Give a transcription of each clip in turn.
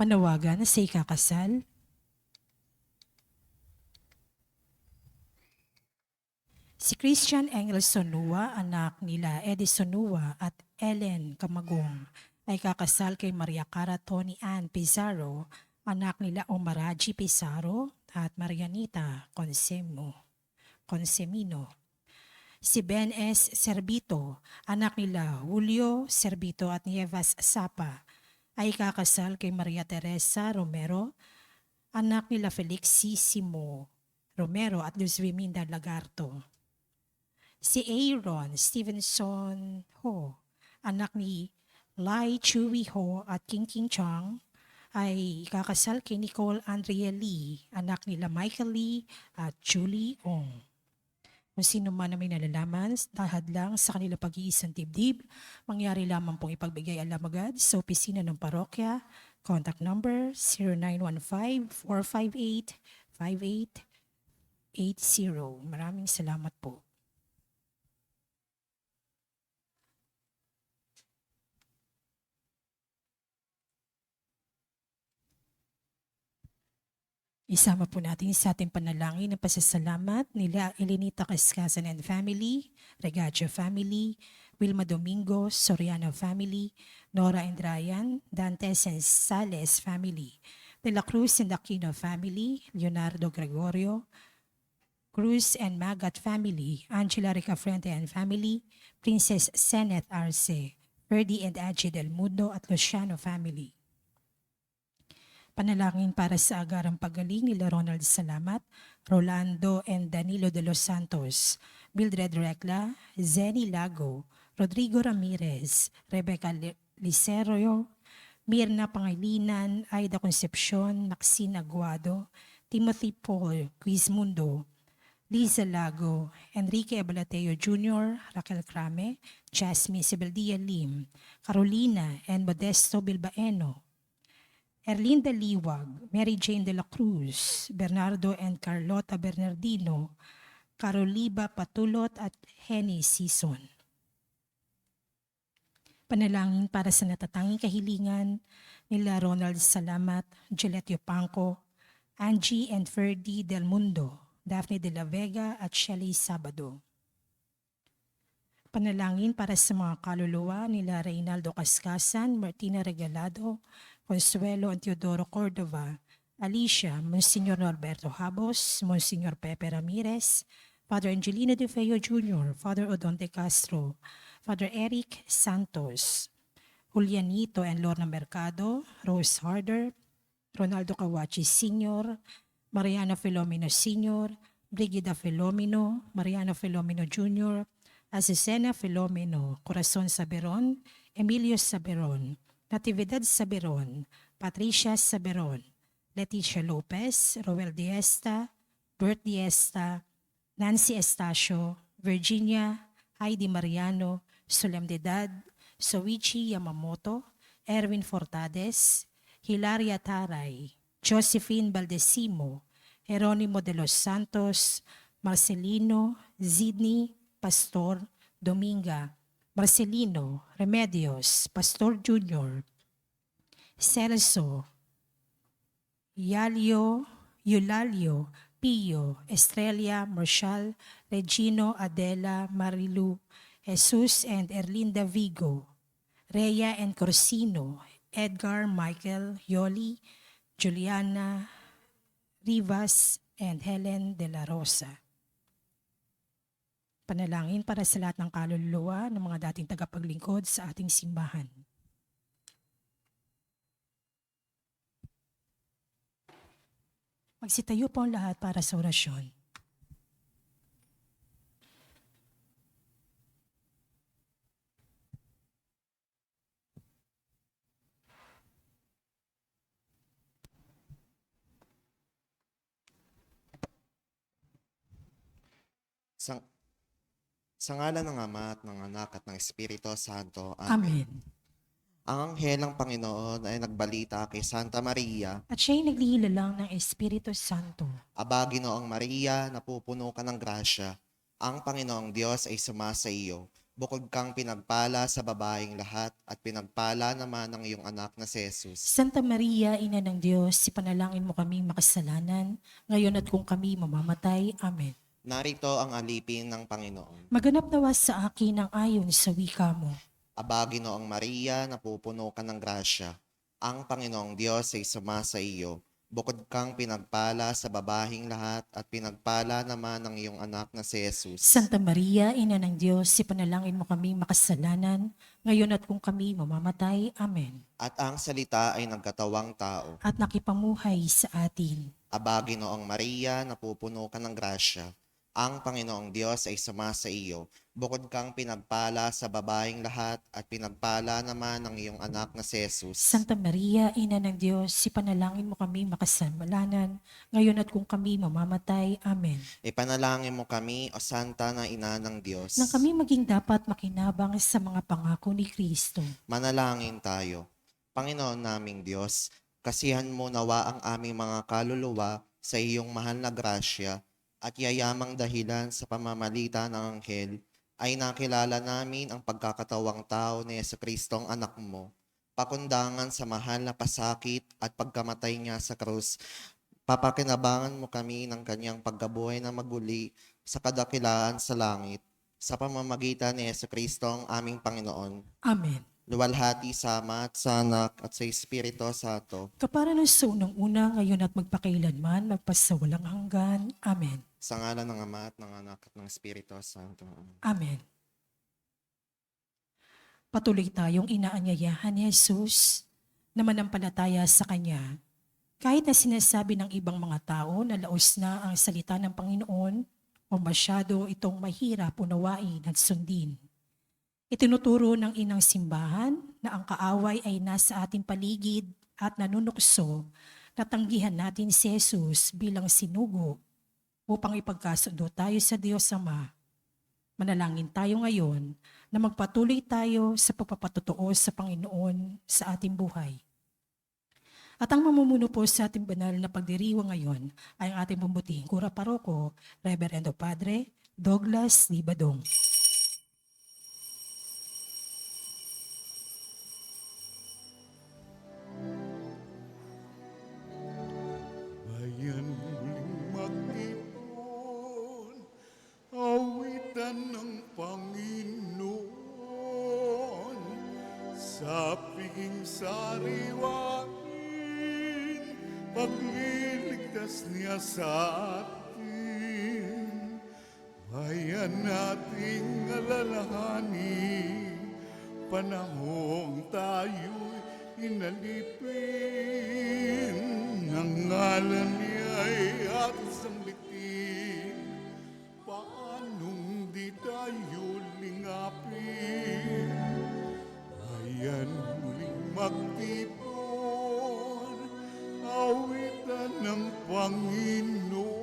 Panawagan sa ikakasal. Si Christian Engel Sonua, anak nila Eddie Sonua at Ellen Camagong, ay kakasal kay Maria Cara Tony Ann Pizarro, anak nila Omaraji Pizarro at Marianita Consemino. Si Ben S. Servito, anak nila Julio Servito at Nievas Sapa, ay kakasal kay Maria Teresa Romero, anak nila Felix C. Simo Romero at Luz Riminda Lagarto. Si Aaron Stevenson Ho, anak ni Lai Chui Ho at King Chang, ay kakasal kay Nicole Andrea Lee, anak nila Michael Lee at Julie Ong. Kung sino man na may nalalaman, tahad lang sa kanila pag-iisang dibdib, mangyari lamang pong ipagbigay alam agad sa opisina ng parokya. Contact number 0915-458-5880. Maraming salamat po. Isama po natin sa ating panalangin ng pasasalamat nila Elenita Cascasan and family, Regacio family, Wilma Domingo, Soriano family, Nora and Ryan, Dantes and Sales family, De La Cruz and Aquino family, Leonardo Gregorio, Cruz and Magat family, Angela Ricafrente and family, Princess Senet Arce, Ferdy and Aji Del Mundo at Luciano family. Panalangin para sa agarang paggaling nila Ronald Salamat, Rolando and Danilo de los Santos, Mildred Recla, Zenny Lago, Rodrigo Ramirez, Rebecca Licerio, Mirna Pangilinan, Aida Concepcion, Maxine Aguado, Timothy Paul Quizmundo, Liza Lago, Enrique Abalateo Jr., Raquel Crame, Jasmine Sibeldia Lim, Carolina and Modesto Bilbaeno, Erlinda Liwag, Mary Jane de la Cruz, Bernardo and Carlota Bernardino, Caroliba Patulot at Henny Sison. Panalangin para sa natatanging kahilingan nila Ronald Salamat, Gillette Yopanco, Angie and Ferdy Del Mundo, Daphne de la Vega at Shelly Sabado. Panalangin para sa mga kaluluwa nila Reynaldo Cascasan, Martina Regalado, Consuelo and Teodoro Cordova, Alicia, Monsignor Norberto Habos, Monsignor Pepe Ramirez, Father Angelino De Feo Jr., Father Odonte Castro, Father Eric Santos, Julianito and Lorna Mercado, Rose Harder, Ronaldo Kawachi Sr., Mariano Filomeno Sr., Brigida Filomeno, Mariano Filomeno Jr., Azucena Filomeno, Corazon Saberon, Emilio Saberon, Natividad Saberon, Patricia Saberon, Leticia Lopez, Roel Diesta, Bert Diesta, Nancy Estacio, Virginia, Heidi Mariano, Solemnidad, Soichi Yamamoto, Erwin Fortades, Hilaria Taray, Josephine Baldesimo, Jeronimo de los Santos, Marcelino, Zidni, Pastor, Dominga, Marcelino, Remedios, Pastor Junior, Celso, Eulalio, Pio, Estrella, Marshall, Regino, Adela, Marilu, Jesus and Erlinda Vigo, Rhea and Corsino, Edgar, Michael, Yoli, Juliana, Rivas, and Helen de la Rosa. Panalangin para sa lahat ng kaluluwa ng mga dating tagapaglingkod sa ating simbahan. Magsitayo po ang lahat para sa orasyon. Sa ngalan ng Ama at ng Anak at ng Espiritu Santo. Amen. Amen. Ang anghel ng Panginoon ay nagbalita kay Santa Maria, At siya'y naglililang ng Espiritu Santo. Aba, Ginoong Maria, napupuno ka ng grasya. Ang Panginoong Diyos ay sumasa iyo. Bukod kang pinagpala sa babaeng lahat at pinagpala naman ang iyong anak na si Jesus. Santa Maria, Ina ng Diyos, ipanalangin mo kami makasalanan, ngayon at kung kami mamamatay. Amen. Narito ang alipin ng Panginoon. Maganap nawa sa akin ang ayon sa wika mo. Aba, Ginoong Maria, napupuno ka ng grasya. Ang Panginoong Diyos ay sumasa iyo. Bukod kang pinagpala sa babahing lahat at pinagpala naman ang iyong anak na si Jesus. Santa Maria, Ina ng Diyos, ipanalangin mo kami makasalanan, ngayon at kung kami mamamatay. Amen. At ang salita ay nagkatawang tao. At nakipamuhay sa atin. Aba, Ginoong Maria, napupuno ka ng grasya. Ang Panginoong Diyos ay sumasa iyo. Bukod kang pinagpala sa babaeng lahat at pinagpala naman ang iyong anak na si Jesus. Santa Maria, Ina ng Diyos, ipanalangin mo kami makasalanan, ngayon at kung kami mamamatay. Amen. Ipanalangin mo kami, O Santa na Ina ng Diyos. Nang kami maging dapat makinabang sa mga pangako ni Kristo. Manalangin tayo. Panginoon naming Diyos, kasihan mo nawa ang aming mga kaluluwa sa iyong mahal na grasya at yayamang dahilan sa pamamalita ng anghel ay nakilala namin ang pagkakatawang tao ni Jesucristong anak mo. Pakundangan sa mahal na pasakit at pagkamatay niya sa krus, papakinabangan mo kami ng kanyang pagkabuhay na maguli sa kadakilaan sa langit sa pamamagitan ni Jesucristong aming Panginoon. Amen. Luwalhati sa Ama at sa Anak at sa Espiritu Santo. Kapara ng sa unang-una, ngayon at magpakailanman, magpasawalang hanggan. Amen. Sa ngalan ng Ama at ng Anak at ng Espiritu Santo. Amen. Patuloy tayong inaanyayahan ni Jesus na manampalataya sa Kanya. Kahit na sinasabi ng ibang mga tao na laos na ang salita ng Panginoon o masyado itong mahirap unawain at sundin. Itinuturo ng inang simbahan na ang kaaway ay nasa ating paligid at nanunukso na tanggihan natin si Jesus bilang sinugo upang ipagkasundo tayo sa Diyos Ama. Manalangin tayo ngayon na magpatuloy tayo sa pagpapatotoo sa Panginoon sa ating buhay. At ang mamumuno po sa ating banal na pagdiriwang ngayon ay ang ating bumbuting Kura Paroko, Reverendo Padre Douglas Libadong. Bayan muling mag-ipon, awitan ng Panginoon, sa piging sariwain, pagliligtas niya sa atin. Bayan nating alalahanin, panahong tayo'y inalipin, ang ngalan niya'y ating sambitin, paanong di tayo lingapin? Bayan muling magtipon, awitan ng Panginoon,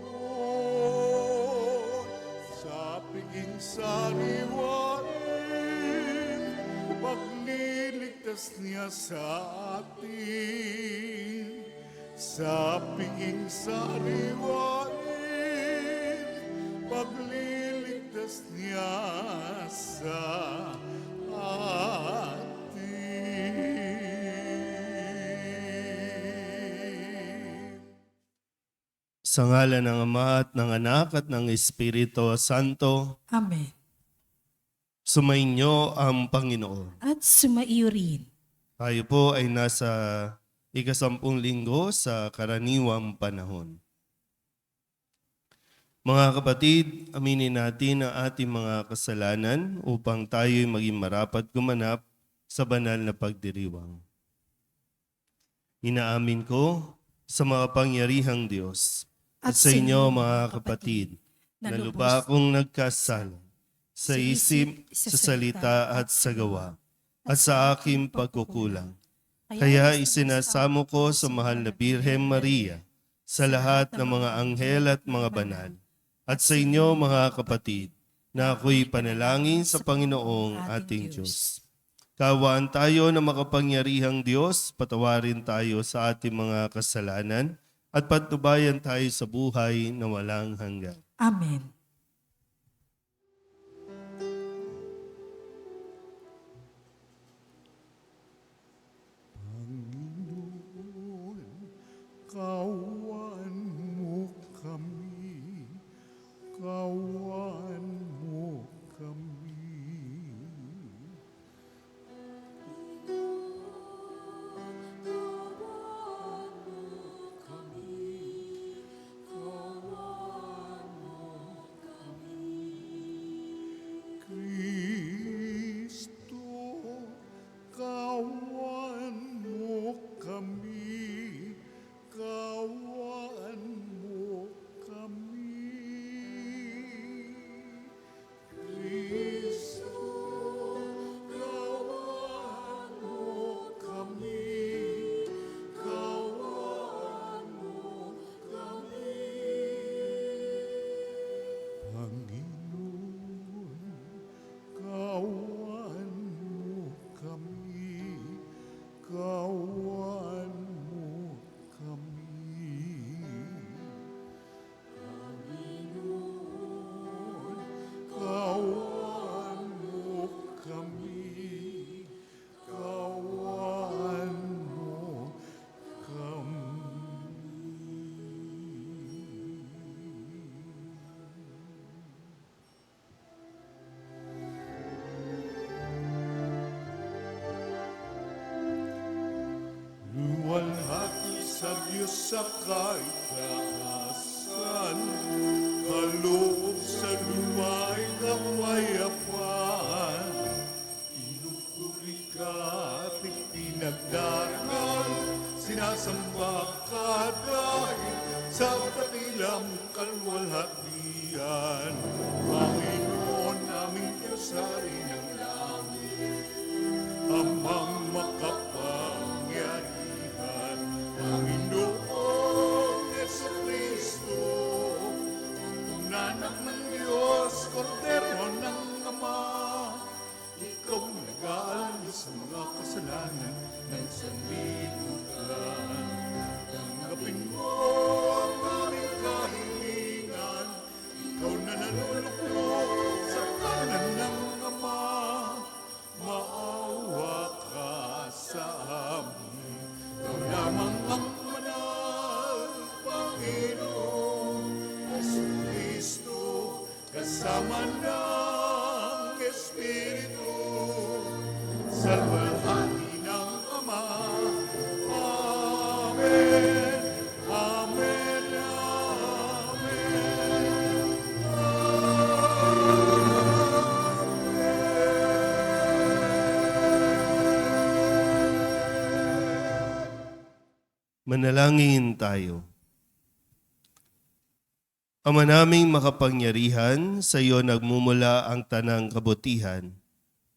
sa piging sariwain, pagliligtas niya sa atin. Sa piging sariwain, pagliligtas niya sa atin. Sa ngalan ng Ama at ng Anak at ng Espiritu Santo, Amen. sumainyo ang Panginoon. At sumaiyo rin. Tayo po ay nasa ika-10 linggo sa karaniwang panahon. Mga kapatid, aminin natin ang ating mga kasalanan upang tayo'y maging marapat gumanap sa banal na pagdiriwang. Inaamin ko sa makapangyarihang Diyos at sa inyo mga kapatid na lubha akong nagkasala sa isip, sa salita at sa gawa at sa aking pagkukulang. Kaya isinasamo ko sa mahal na Birhen Maria, sa lahat ng mga anghel at mga banal, at sa inyo mga kapatid, na ako'y panalangin sa Panginoong ating Diyos. Kawaan tayo na makapangyarihang Diyos, patawarin tayo sa ating mga kasalanan, at patnubayan tayo sa buhay na walang hanggan. Amen. kawan mo kami, kawan mo kami. Kristo, kawan mo kami, kawan mo kami. Kristo, kawan mo kami, kawan mo kami. Panginoon, kawan mo kami, kawan mo kami. Panginoon, kawan mo kami, kawan mo luwalhati sa Diyos sa kaitaasan, kaloob sa luma'y kapayapaan. Pinupuri ka at ipinagdarangal, sinasamba ka dahil sa dakilang kalwalhatian. Panginoon aming Diyos, Hari ng langit, Amang makapangyarihan, Panginoong Jesucristo, Anak ng Diyos, Kordero ng Ama, Ikaw nag-aalis sa mga kasalanan ng sanlibutan. Tanggapin mo ang aming kahilingan, Ikaw na nanuluklok sa kanan ng Ama. Maawa ka sa amin, Ikaw lamang ang manal, Panginoon Jesucristo, kasama ng Espiritu, sa walhati ng Ama. Amen, Amen, Amen. Manalangin tayo. Ama naming makapangyarihan, sa iyo nagmumula ang tanang kabutihan.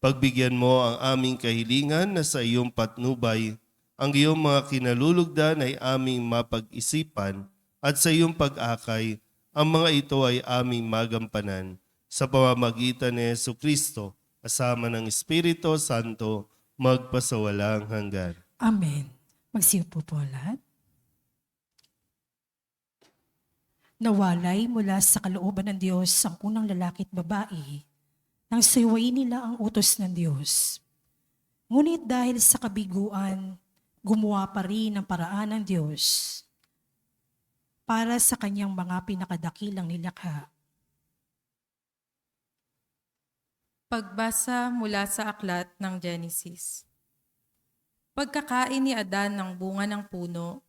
Pagbigyan mo ang aming kahilingan na sa iyong patnubay, ang iyong mga kinalulugdan ay aming mapag-isipan at sa iyong pag-akay, ang mga ito ay aming magampanan sa pamamagitan ni Jesucristo, kasama ng Espiritu Santo, magpasawalang hanggan. Amen. Magsiupo po lahat. Nawalay mula sa kalooban ng Diyos ang unang lalaki at babae nang suwayin nila ang utos ng Diyos. Ngunit dahil sa kabiguan, gumawa pa rin ang paraan ng Diyos para sa kanyang mga pinakadakilang nilikha. Pagbasa mula sa aklat ng Genesis. Pagkakain ni Adan ng bunga ng puno,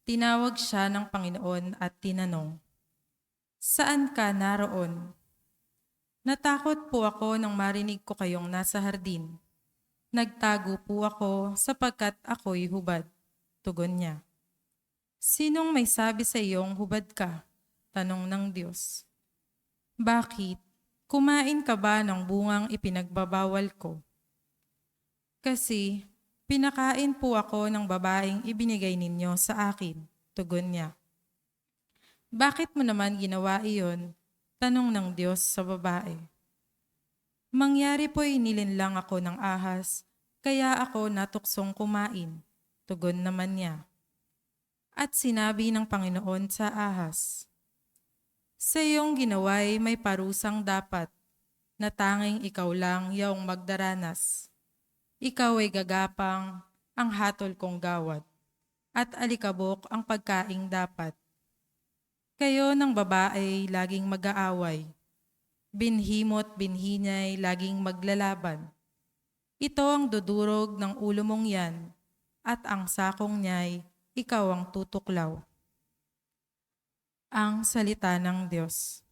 tinawag siya ng Panginoon at tinanong, "Saan ka naroon?" "Natakot po ako nang marinig ko kayong nasa hardin. Nagtago po ako sapagkat ako'y hubad," tugon niya. "Sinong may sabi sa iyong hubad ka?" tanong ng Diyos. "Bakit? Kumain ka ba ng bungang ipinagbabawal ko?" "Kasi pinakain po ako ng babaeng ibinigay ninyo sa akin," tugon niya. "Bakit mo naman ginawa iyon?" tanong ng Diyos sa babae. "Mangyari po'y nilinlang ako ng ahas, kaya ako natuksong kumain," tugon naman niya. At sinabi ng Panginoon sa ahas, "Sa iyong ginawa'y may parusang dapat, na tanging ikaw lang yaong magdaranas. Ikaw ay gagapang ang hatol kong gawad, at alikabok ang pagkaing dapat. Kayo ng babae laging mag-aaway. Binhimo't binhi niya'y laging maglalaban. Ito ang dudurog ng ulo mong yan, at ang sakong niya'y ikaw ang tutuklaw. Ang salita ng Diyos.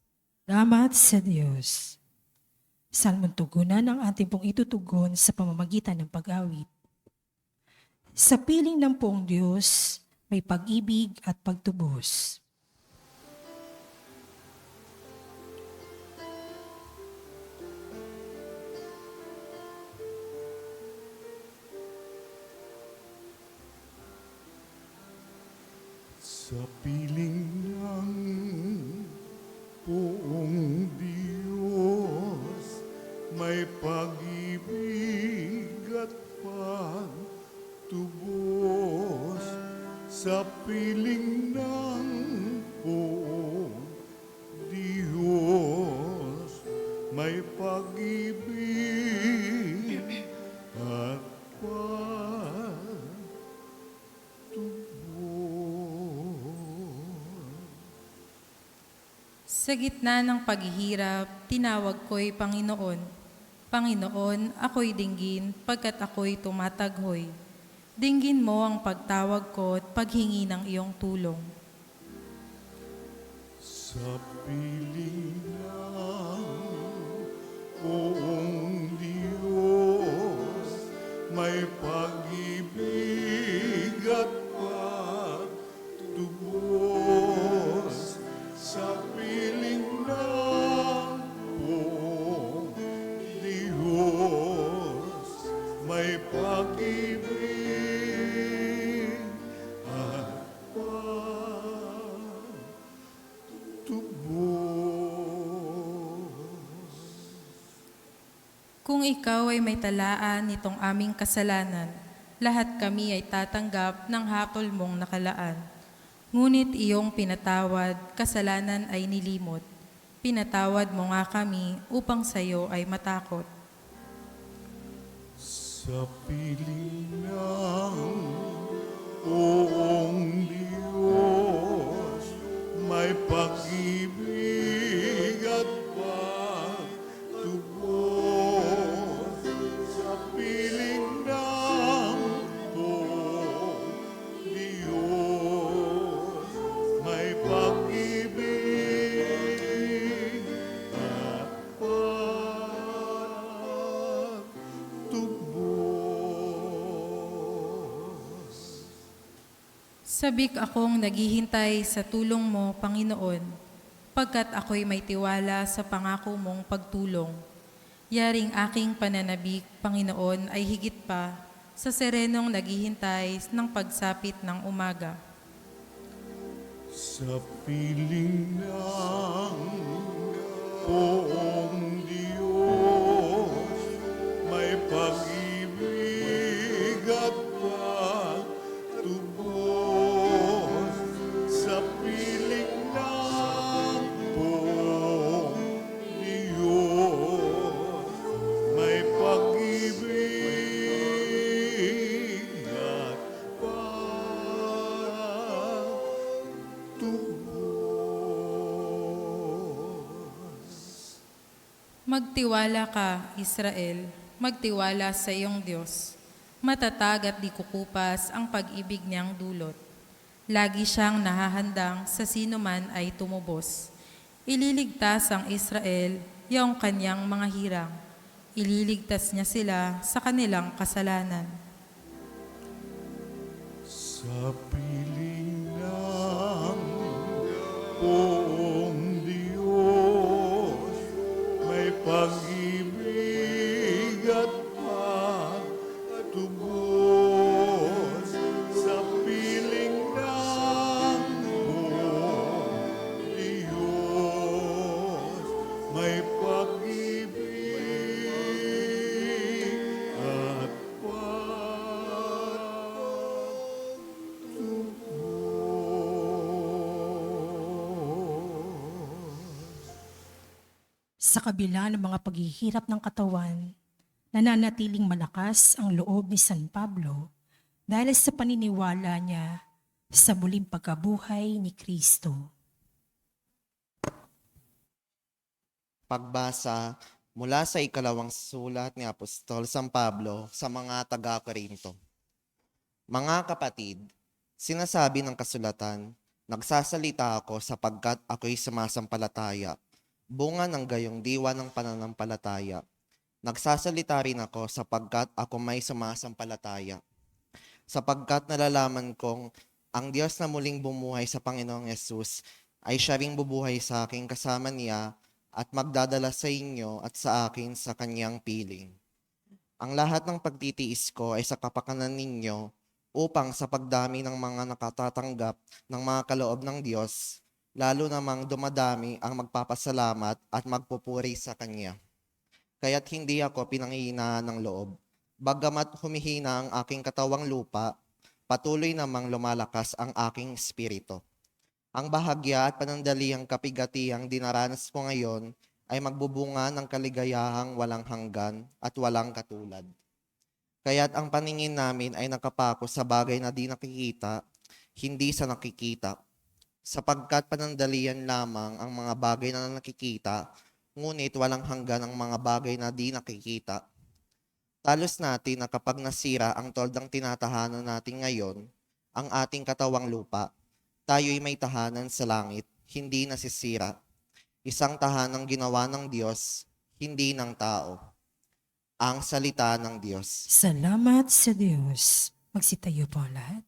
Salamat sa Diyos. Salmong tugunan ang ating pong itutugon sa pamamagitan ng pag-awit. Sa piling ng poong Diyos, may pag-ibig at pagtubos. Sa piling ng buong Diyos, may pag-ibig at pagtubos. Sa piling ng buong Diyos, may pag-ibig at Sa gitna ng paghihirap, tinawag ko'y Panginoon. Panginoon, ako'y dinggin, pagkat ako'y tumataghoy. Dinggin mo ang pagtawag ko at paghingi ng iyong tulong. sa piling ng buong Diyos, may pag-ibig at pagtubos. Sa piling ng buong Diyos, may pag-ibig at pagtubos. Kung ikaw ay may talaan nitong aming kasalanan, lahat kami ay tatanggap ng hatol mong nakalaan. Ngunit iyong pinatawad, kasalanan ay nilimot. Pinatawad mo nga kami upang sa'yo ay matakot. Sa piling ng buong Diyos, may pag-ibig at pagtubos. Sa piling ng buong Diyos, may pag-ibig at pagtubos. Sabik akong naghihintay sa tulong mo, Panginoon, pagkat ako'y may tiwala sa pangako mong pagtulong. Yaring aking pananabik, Panginoon, ay higit pa sa serenong naghihintay ng pagsapit ng umaga. Sa piling ng buong Diyos, may pag-ibig at pagtubos. Sa piling ng buong Diyos, may pag-ibig at pagtubos. Magtiwala ka, Israel, magtiwala sa iyong Diyos. Matatag at di kukupas ang pag-ibig niyang dulot. Lagi siyang nahahandang sa sino man ay tumubos. Ililigtas ang Israel, iyong kanyang mga hirang. Ililigtas niya sila sa kanilang kasalanan. Sa piling ng buong Diyos, may pag-ibig at pagtubos. Sa piling ng buong Diyos, may pag-ibig at pagtubos. Sa kabila ng mga paghihirap ng katawan, nananatiling malakas ang loob ni San Pablo dahil sa paniniwala niya sa muling pagkabuhay ni Kristo. Pagbasa mula sa ikalawang sulat ni Apostol San Pablo sa mga taga-Korinto. Mga kapatid, sinasabi ng kasulatan, nagsasalita ako sapagkat ako'y sumasampalataya, bunga ng gayong diwa ng pananampalataya. Nagsasalita rin ako sapagkat ako may sumasampalataya. Sapagkat nalalaman kong ang Diyos na muling bumuhay sa Panginoong Yesus ay siya ring bubuhay sa akin kasama niya at magdadala sa inyo at sa akin sa kanyang piling. Ang lahat ng pagtitiis ko ay sa kapakanan ninyo upang sa pagdami ng mga nakatatanggap ng mga kaloob ng Diyos, lalo namang dumadami ang magpapasalamat at magpupuri sa Kanya. Kaya't hindi ako pinanghihinaan ng loob. Bagamat humihina ang aking katawang lupa, patuloy namang lumalakas ang aking espiritu. Ang bahagya at panandaliang kapigatiang dinaranas ko ngayon ay magbubunga ng kaligayahang walang hanggan at walang katulad. Kaya't ang paningin namin ay nakapako sa bagay na di nakikita, hindi sa nakikita. Sapagkat panandalian lamang ang mga bagay na nakikita, ngunit walang hanggan ang mga bagay na di nakikita. Talos natin na kapag nasira ang toldang tinatahanan natin ngayon, ang ating katawang lupa, tayo'y may tahanan sa langit, hindi nasisira. Isang tahanang ginawa ng Diyos, hindi ng tao. Ang salita ng Diyos. Salamat sa Diyos. Magsitayo po lahat.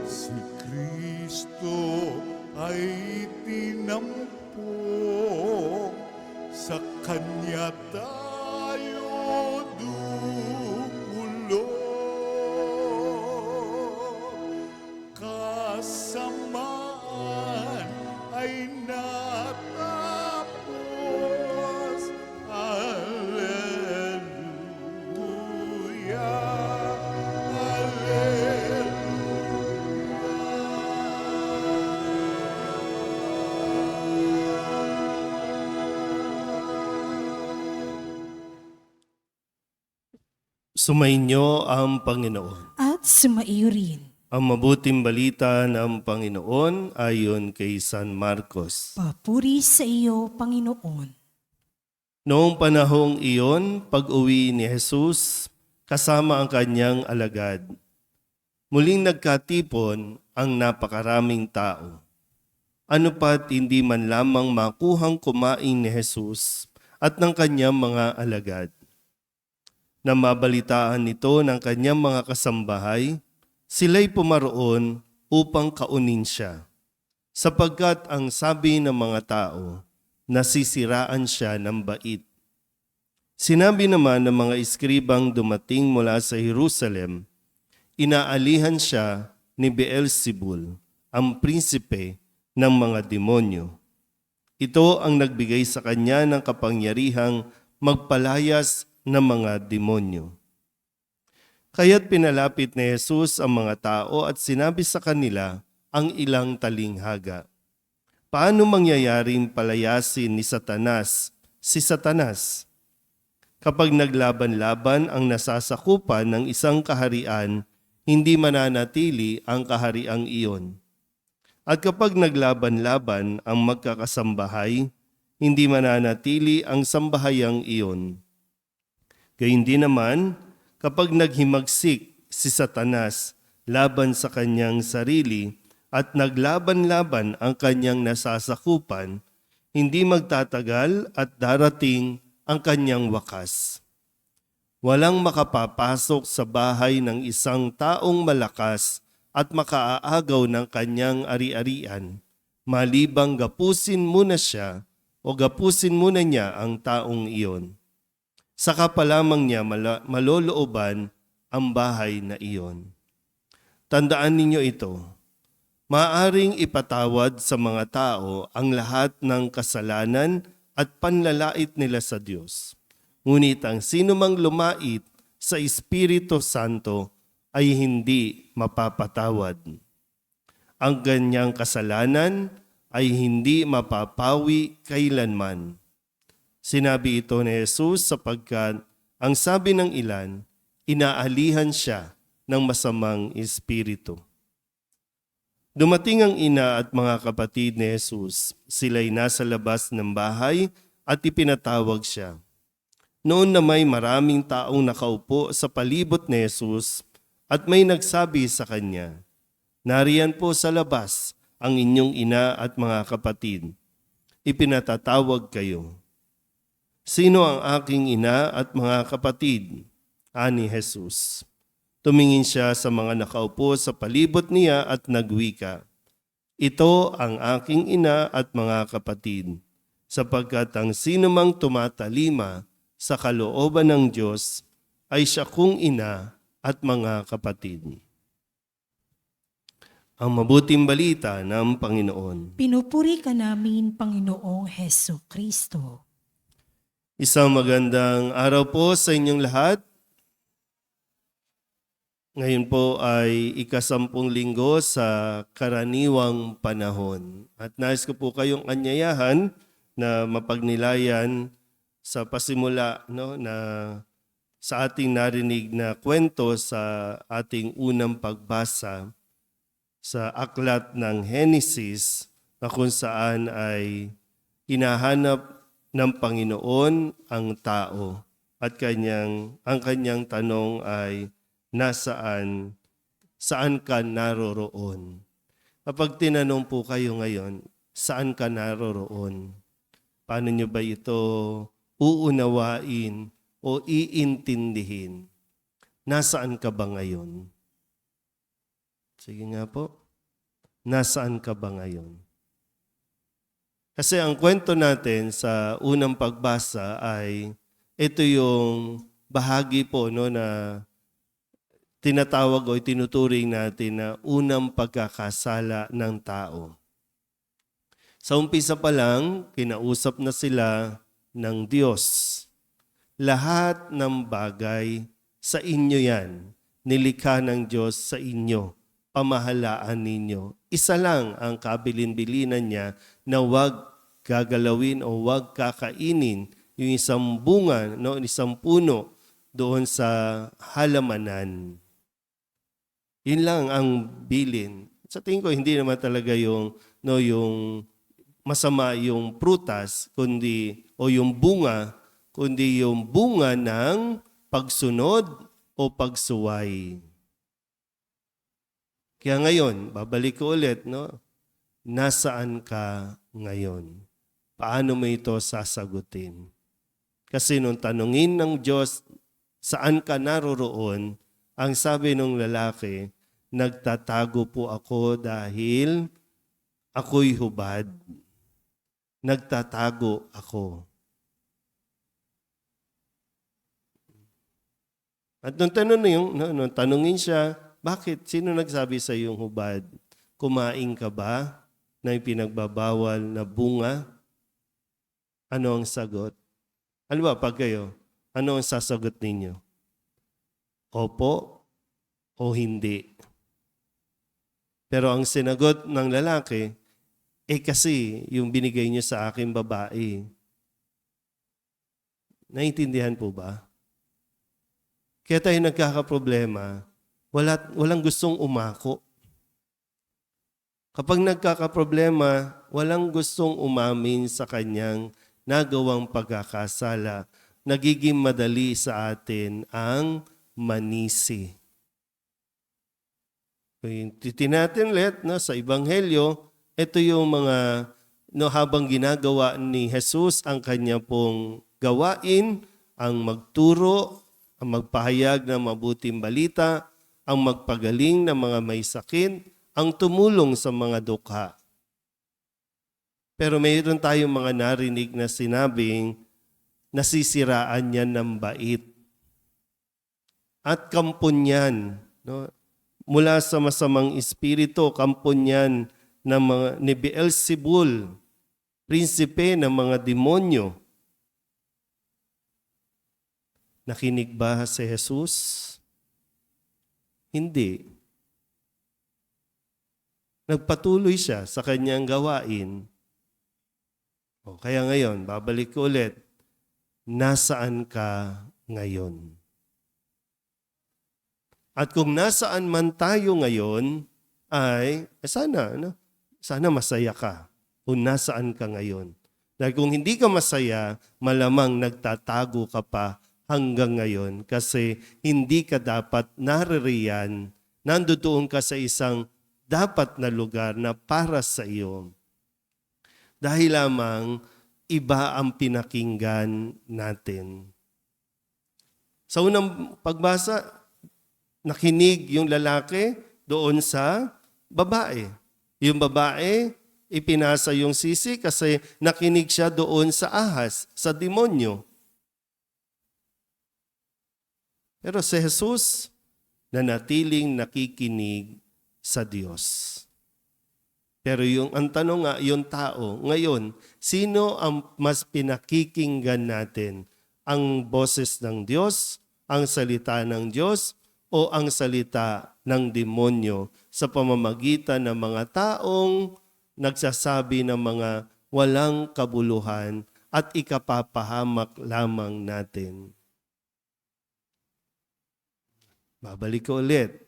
Si Kristo ay tinampok, sa Kanya tayo dumulog. Kasamaan ay natapos. Alleluia, Alleluia. Sumainyo ang Panginoon. At sumaiyo rin. Ang mabuting balita ng Panginoon ayon kay San Marcos. Papuri sa iyo, Panginoon. Noong panahong iyon, pag-uwi ni Jesus kasama ang kanyang alagad, muling nagkatipon ang napakaraming tao. Ano pat hindi man lamang makuhang kumain ni Jesus at ng kanyang mga alagad. Na mabalitaan nito ng kanyang mga kasambahay, sila'y pumaroon upang kaunin siya. Sapagkat ang sabi ng mga tao, nasisiraan siya ng bait. Sinabi naman ng mga iskribang dumating mula sa Jerusalem, inaalihan siya ni Beelzebul, ang prinsipe ng mga demonyo. Ito ang nagbigay sa kanya ng kapangyarihang magpalayas ng mga demonyo. Kaya't pinalapit ni Jesus ang mga tao at sinabi sa kanila ang ilang talinghaga. Paano mangyayaring palayasin ni Satanas si Satanas? Kapag naglaban-laban ang nasasakupan ng isang kaharian, hindi mananatili ang kahariang iyon. At kapag naglaban-laban ang magkakasambahay, hindi mananatili ang sambahayang iyon. Gayundin naman, kapag naghimagsik si Satanas laban sa kanyang sarili at naglaban-laban ang kanyang nasasakupan, hindi magtatagal at darating ang kanyang wakas. Walang makapapasok sa bahay ng isang taong malakas at makaaagaw ng kanyang ari-arian, malibang gapusin muna siya o gapusin muna niya ang taong iyon. Saka pa lamang niya malolooban ang bahay na iyon. Tandaan ninyo ito, maaaring ipatawad sa mga tao ang lahat ng kasalanan at panlalait nila sa Diyos. Ngunit ang sinumang lumait sa Espiritu Santo ay hindi mapapatawad. Ang ganyang kasalanan ay hindi mapapawi kailanman. Sinabi ito ni Jesus sapagkat ang sabi ng ilan, inaalihan siya ng masamang espiritu. Dumating ang ina at mga kapatid ni Jesus. Sila'y nasa labas ng bahay at ipinatawag siya. Noon na may maraming taong nakaupo sa palibot ni Jesus at may nagsabi sa kanya, "Nariyan po sa labas ang inyong ina at mga kapatid. Ipinatatawag kayo." "Sino ang aking ina at mga kapatid?" ani Jesus. Tumingin siya sa mga nakaupo sa palibot niya at nagwika, "Ito ang aking ina at mga kapatid, sapagkat ang sinumang tumatalima sa kalooban ng Diyos ay siya kong ina at mga kapatid." Ang mabuting balita ng Panginoon. Pinupuri ka namin, Panginoong Heso Kristo. Isang magandang araw po sa inyong lahat. Ngayon po ay ika-10 linggo sa karaniwang panahon. At nais ko po kayong anyayahan na mapagnilayan sa pasimula na sa ating narinig na kwento sa ating unang pagbasa sa aklat ng Henesis na kung saan ay hinahanap ng Panginoon ang tao at ang kanyang tanong ay, saan ka naroroon? Kapag tinanong po kayo ngayon, saan ka naroroon? Paano nyo ba ito uunawain o iintindihin? Nasaan ka ba ngayon? Sige nga po, nasaan ka ba ngayon? Kasi ang kwento natin sa unang pagbasa ay ito yung bahagi po na tinatawag o tinuturing natin na unang pagkakasala ng tao. Sa umpisa pa lang, kinausap na sila ng Diyos. Lahat ng bagay sa inyo yan, nilikha ng Diyos sa inyo, pamahalaan ninyo. Isa lang ang kabilin-bilinan niya na huwag gagalawin o huwag kakainin yung isang bunga, isang puno doon sa halamanan. Yun lang ang bilin. Sa tingin ko, hindi naman talaga yung masama yung prutas, yung bunga, kundi yung bunga ng pagsunod o pagsuway. Kaya ngayon, babalik ko ulit, nasaan ka ngayon? Paano mo ito sasagutin? Kasi nung tanungin ng Diyos, saan ka naroroon, ang sabi ng lalaki, nagtatago po ako dahil ako'y hubad. Nagtatago ako. At nung tanungin siya, bakit? Sino nagsabi sa iyong hubad? Kumain ka ba ng pinagbabawal na bunga? Ano ang sagot? Ano ba pag kayo? Ano ang sasagot ninyo? Opo o hindi? Pero ang sinagot ng lalaki, kasi yung binigay niyo sa aking babae. Naintindihan po ba? Kaya tayo nagkakaproblema, walang gustong umako. Kapag nagkakaproblema, walang gustong umamin sa kanyang nagawang pagkakasala. Nagiging madali sa atin ang manisi. Kung titinatin ulit sa Ebanghelyo, ito yung mga habang ginagawa ni Jesus ang kanya pong gawain, ang magturo, ang magpahayag ng mabuting balita, ang magpagaling ng mga may sakit, ang tumulong sa mga dukha. Pero mayroon tayong mga narinig na sinabing nasisiraan niya ng bait. at kampunyan, no? Mula sa masamang espiritu, kampunyan ng mga ni Beelzebul, prinsipe ng mga demonyo. Nakinig ba si Jesus? Hindi. Nagpatuloy siya sa kanyang gawain. O, kaya ngayon, babalik ko ulit. Nasaan ka ngayon? At kung nasaan man tayo ngayon, ay sana masaya ka kung nasaan ka ngayon. Dahil kung hindi ka masaya, malamang nagtatago ka pa hanggang ngayon kasi hindi ka dapat naririyan, nandoon ka sa isang dapat na lugar na para sa iyo. Dahil lamang iba ang pinakinggan natin. Sa unang pagbasa, nakinig yung lalaki doon sa babae. Yung babae, ipinasa yung sisi kasi nakinig siya doon sa ahas, sa demonyo. Pero si Jesus, nanatiling nakikinig sa Diyos. Pero ang tanong nga, yung tao, ngayon, sino ang mas pinakikinggan natin? Ang boses ng Diyos, ang salita ng Diyos, o ang salita ng demonyo sa pamamagitan ng mga taong nagsasabi ng mga walang kabuluhan at ikapapahamak lamang natin. Babalik ko ulit.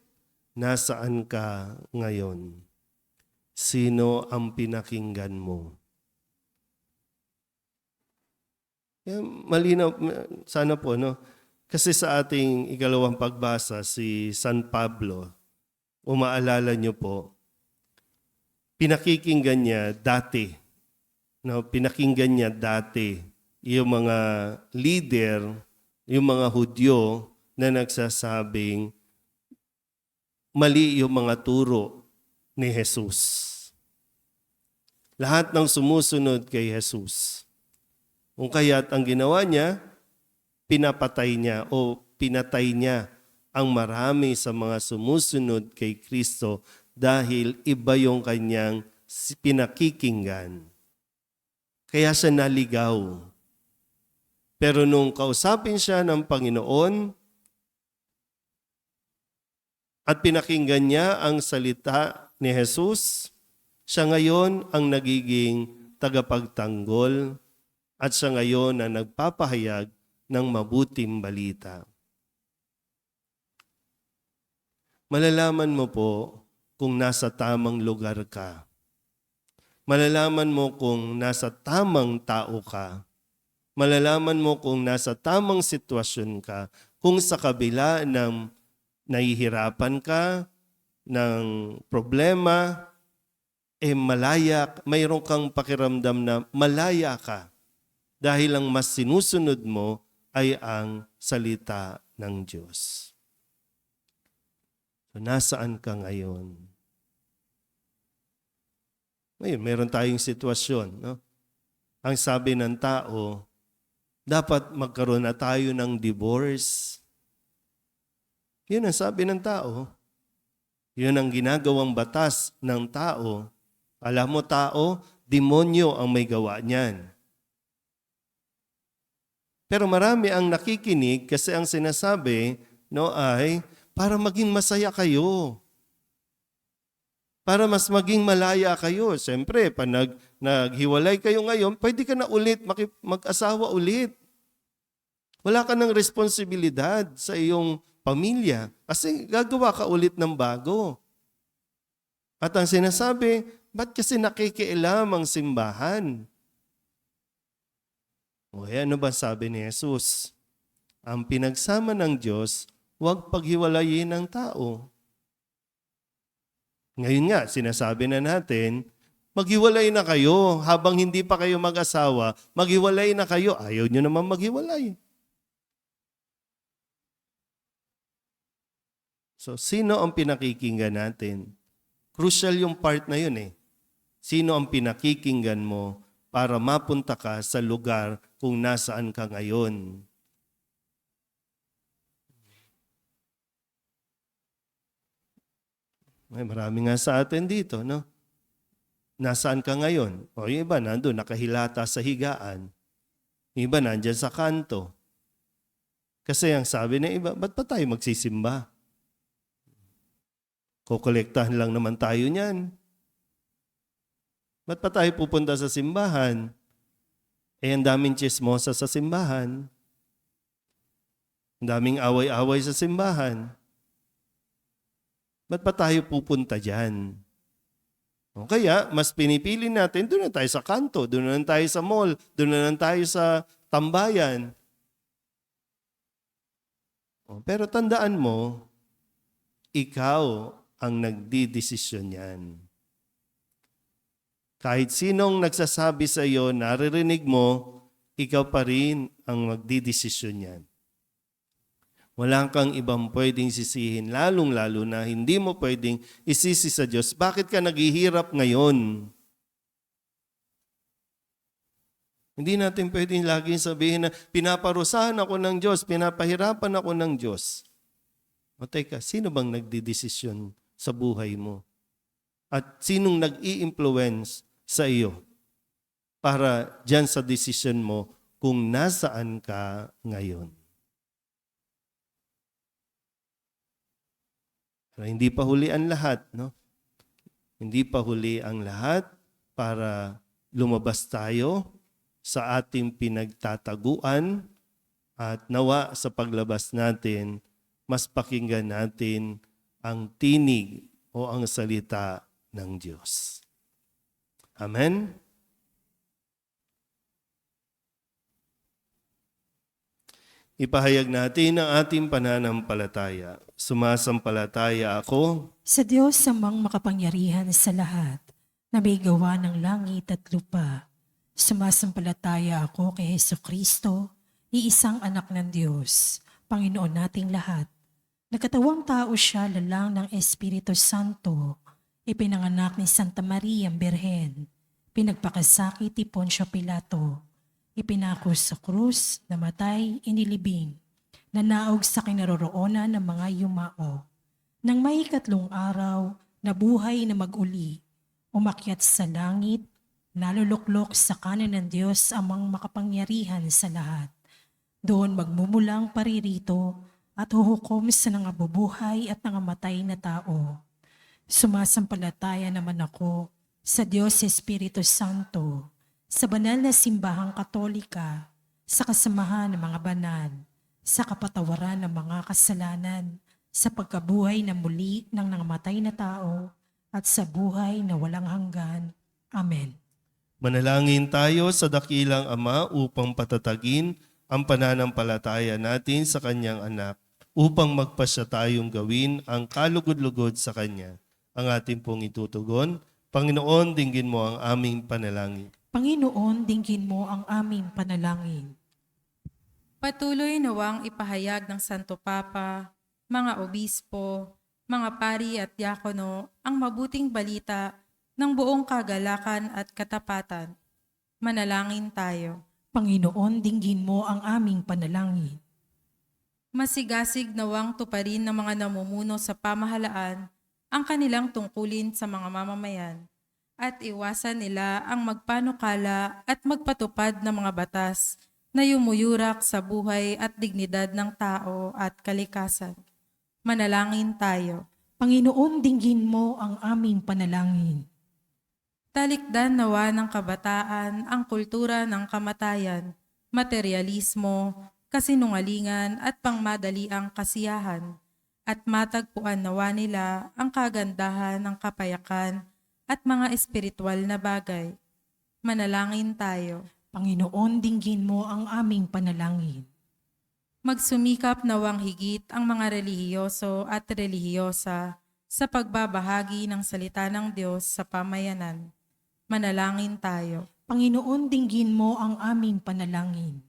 Nasaan ka ngayon? Sino ang pinakinggan mo? Malinaw, sana po, no? Kasi sa ating ikalawang pagbasa, si San Pablo, umaalala niyo po, pinakikinggan niya dati, no? Pinakinggan niya dati yung mga leader, yung mga Hudyo na nagsasabing mali yung mga turo ni Jesus. Lahat ng sumusunod kay Jesus. Kung kaya't ang ginawa niya, pinapatay niya o pinatay niya ang marami sa mga sumusunod kay Kristo dahil iba yung kanyang pinakikinggan. Kaya siya naligaw. Pero nung kausapin siya ng Panginoon at pinakinggan niya ang salita ni Jesus, siya ngayon ang nagiging tagapagtanggol at siya ngayon ang nagpapahayag ng mabuting balita. Malalaman mo po kung nasa tamang lugar ka. Malalaman mo kung nasa tamang tao ka. Malalaman mo kung nasa tamang sitwasyon ka. Kung sa kabila ng nahihirapan ka, ng problema, malaya, mayroon kang pakiramdam na malaya ka. Dahil ang mas sinusunod mo ay ang salita ng Diyos. So, nasaan ka ngayon? Ngayon, meron tayong sitwasyon. No? Ang sabi ng tao, dapat magkaroon na tayo ng divorce. Yun ang sabi ng tao. Yun ang ginagawang batas ng tao. Alam mo tao, demonyo ang may gawa niyan. Pero marami ang nakikinig kasi ang sinasabi ay para maging masaya kayo. Para mas maging malaya kayo. Siyempre, pag naghiwalay kayo ngayon, pwede ka na ulit mag-asawa ulit. Wala ka ng responsibilidad sa iyong pamilya kasi gagawa ka ulit ng bago. At ang sinasabi, ba't kasi nakikialam ang simbahan? O ano ba sabi ni Jesus? Ang pinagsama ng Diyos, huwag paghiwalayin ng tao. Ngayon nga, sinasabi na natin, maghiwalay na kayo habang hindi pa kayo mag-asawa, maghiwalay na kayo. Ayaw nyo naman maghiwalay. So, sino ang pinakikinggan natin? Crucial yung part na yun eh. Sino ang pinakikinggan mo para mapunta ka sa lugar kung nasaan ka ngayon? Ay, marami nga sa atin dito, no? Nasaan ka ngayon? O yung iba nandun, nakahilata sa higaan. Yung iba nandyan sa kanto. Kasi ang sabi ng iba, ba't pa tayo magsisimba? Kukolektahan lang naman tayo niyan. Ba't pa tayo pupunta sa simbahan? Eh, ang daming chismosa sa simbahan. Ang daming away-away sa simbahan. Ba't pa tayo pupunta dyan? O kaya, mas pinipili natin, doon na tayo sa kanto, doon na tayo sa mall, doon na tayo sa tambayan. O, pero tandaan mo, ikaw ang nagdidesisyon yan. Kahit sinong nagsasabi sa iyo, naririnig mo, ikaw pa rin ang magdidesisyon yan. Wala kang ibang pwedeng sisihin, lalong-lalo na hindi mo pwedeng isisi sa Diyos. Bakit ka naghihirap ngayon? Hindi natin pwedeng laging sabihin na pinaparusahan ako ng Diyos, pinapahirapan ako ng Diyos. O teka, sino bang nagdidesisyon sa buhay mo? At sinong nag-i-influence sa iyo para dyan sa desisyon mo kung nasaan ka ngayon? Pero hindi pa huli ang lahat, no? Hindi pa huli ang lahat para lumabas tayo sa ating pinagtataguan at nawa sa paglabas natin, mas pakinggan natin ang tinig o ang salita ng Diyos. Amen? Ipahayag natin ang ating pananampalataya. Sumasampalataya ako Sa Diyos amang makapangyarihan sa lahat, na may gawa ng langit at lupa. Sumasampalataya ako kay Hesukristo, iisang anak ng Diyos, Panginoon nating lahat. Nagkatawang tao siya lalang ng Espiritu Santo, ipinanganak ni Santa Maria Birhen, pinagpakasakit ni Poncio Pilato, ipinako sa krus, namatay, inilibing, nanaog sa kinaroroonan ng mga yumao. Nang may 3 araw, nabuhay na mag-uli, umakyat sa langit, naluluklok sa kanan ng Diyos amang makapangyarihan sa lahat. Doon magmumulang paririto at huhukom sa nangabubuhay at nangamatay na tao. Sumasampalataya naman ako sa Diyos Espiritu Santo, sa banal na simbahang katolika, sa kasamahan ng mga banal, sa kapatawaran ng mga kasalanan, sa pagkabuhay na muli ng nangamatay na tao, at sa buhay na walang hanggan. Amen. Manalangin tayo sa dakilang Ama upang patatagin ang pananampalataya natin sa Kanyang anak upang magpasya tayong gawin ang kalugod-lugod sa Kanya. Ang ating pong itutugon, Panginoon, dinggin mo ang aming panalangin. Panginoon, dinggin mo ang aming panalangin. Patuloy nawang ipahayag ng Santo Papa, mga obispo, mga pari at diakono ang mabuting balita ng buong kagalakan at katapatan. Manalangin tayo. Panginoon, dinggin mo ang aming panalangin. Masigasig nawang tuparin ng mga namumuno sa pamahalaan ang kanilang tungkulin sa mga mamamayan at iwasan nila ang magpanukala at magpatupad ng mga batas na yumuyurak sa buhay at dignidad ng tao at kalikasan. Manalangin tayo. Panginoon, dinggin mo ang aming panalangin. Talikdan nawa ng kabataan ang kultura ng kamatayan, materialismo, kasinungalingan at pangmadaliang kasiyahan, at matagpuan nawa nila ang kagandahan ng kapayakan at mga espiritual na bagay. Manalangin tayo. Panginoon, dinggin mo ang aming panalangin. Magsumikap nawang higit ang mga relihiyoso at relihiyosa sa pagbabahagi ng salita ng Diyos sa pamayanan. Manalangin tayo. Panginoon, dinggin mo ang aming panalangin.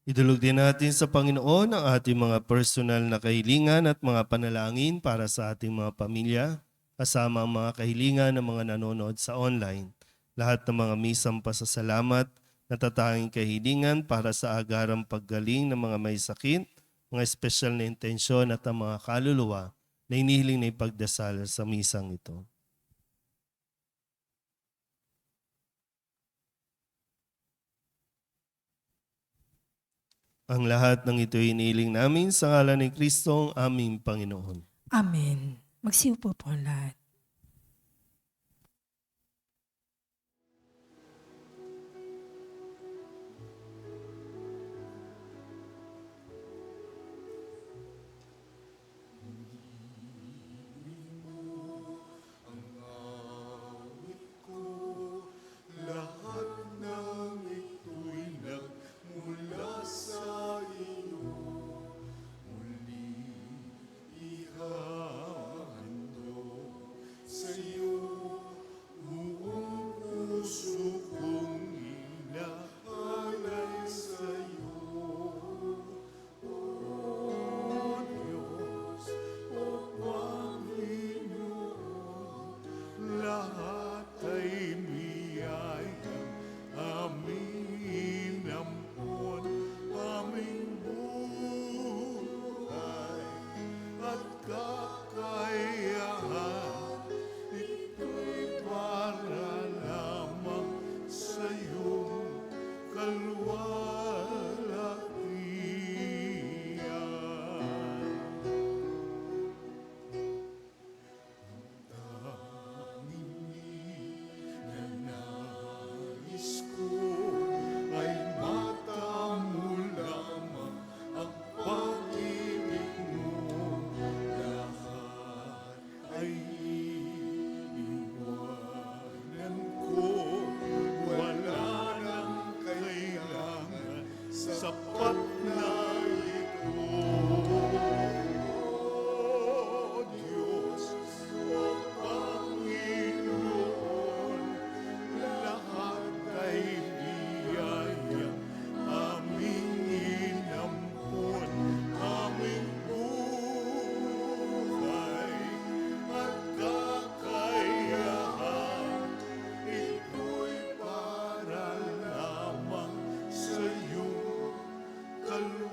Idulog din natin sa Panginoon ang ating mga personal na kahilingan at mga panalangin para sa ating mga pamilya, kasama ang mga kahilingan ng mga nanonood sa online. Lahat ng mga misang pasasalamat, natatanging kahilingan para sa agarang paggaling ng mga may sakit, mga espesyal na intensyon at ang mga kaluluwa na inihiling na ipagdasal sa misang ito. Ang lahat ng ito inihiling namin sa ngalan ni Kristong aming Panginoon. Amen. Magsiupo po ang lahat. Lahat ng ito'y nagmula sa iyo. Muli ihahandog sa iyo. Buong puso kong inaalay sa iyo. O Diyos, o Panginoon, lahat ay biyayang aming inampon, aming buhay at kakayahan. Ito'y para lamang sa iyong kalwalhatian. Nais ko ay matamo lamang ang pag-ibig mo. Lahat ay iiwanan ko. Wala nang kailangan, sapat na ito. O Diyos, o Panginoon, lahat ay biyayang aming inampon, aming buhay at kakayahan. Ito'y para lamang sa iyong kalwalhatian.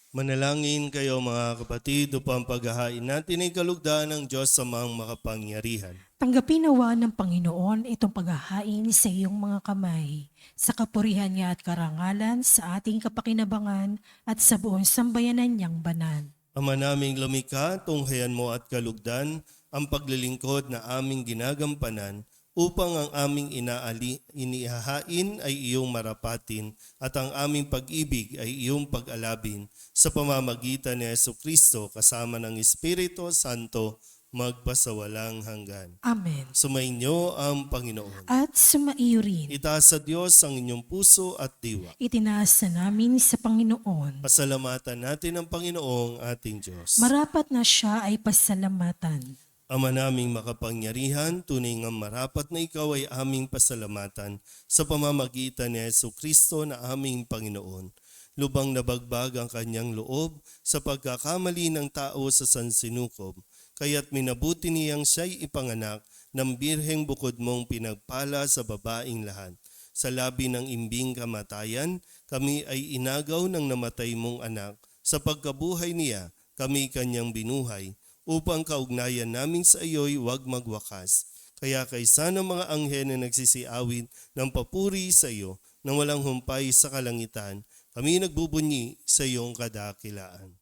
Manalangin kayo mga kapatid upang paghahain natin ay kalugdaan ng Diyos sa mga makapangyarihan. Tanggapin nawa ng Panginoon itong paghahain sa iyong mga kamay, sa kapurihan niya at karangalan, sa ating kapakinabangan at sa buong sambayanan niyang banal. Ama naming lumikha, tunghayan mo at kalugdan ang paglilingkod na aming ginagampanan upang ang aming inihahain ay iyong marapatin at ang aming pag-ibig ay iyong pag-alabin sa pamamagitan ni Jesucristo kasama ng Espiritu Santo magpasawalang hanggan. Amen. Sumainyo ang Panginoon. At sumaiyo rin. Itaas sa Diyos ang inyong puso at diwa. Itinaas na namin sa Panginoon. Pasalamatan natin ang Panginoong ating Diyos. Marapat na siya ay pasalamatan. Ama naming makapangyarihan, tunay nga marapat na ikaw ay aming pasalamatan sa pamamagitan ni Jesucristo na aming Panginoon. Lubang nabagbag ang kanyang loob sa pagkakamali ng tao sa sansinukob, kaya't minabuti niyang siya'y ipanganak ng birheng bukod mong pinagpala sa babaing lahat. Sa labi ng imbing kamatayan, kami ay inagaw ng namatay mong anak. Sa pagkabuhay niya, kami kanyang binuhay, upang kaugnayan namin sa iyo'y huwag magwakas. Kaya kaysa ng mga anghel na nagsisiawit ng papuri sa iyo, nang walang humpay sa kalangitan, kami nagbubunyi sa iyong kadakilaan.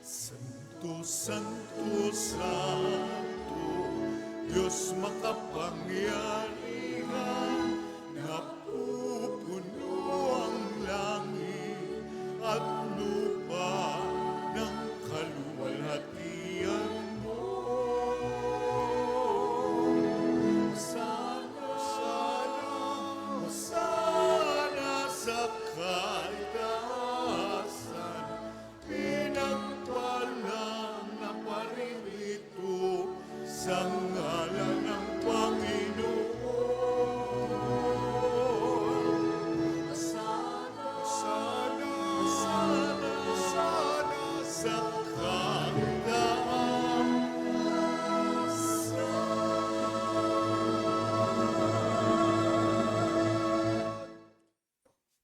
Santo, Santo, Santo, Diyos makapangyarihan, napupuno ang langit at lupa ng kaluwalhatian mo. Sana, sana, sana sa kaitaasan, pinagpalang na paririto sa ngalan ng Panginoon.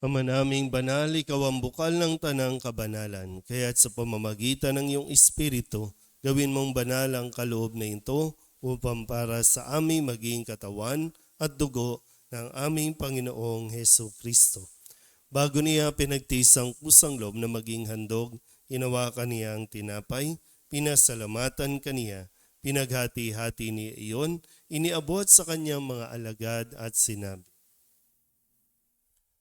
Ama naming banal, ikaw ang bukal ng tanang kabanalan, kaya't sa pamamagitan ng iyong Espiritu, gawin mong banal ang kaloob na ito upang para sa aming maging katawan at dugo ng aming Panginoong Heso Kristo. Bago niya pinagtiis ang kusang loob na maging handog, hinawakan niya ang tinapay, pinasalamatan kaniya, pinaghati-hati niya iyon, iniabot sa kanyang mga alagad at sinabi,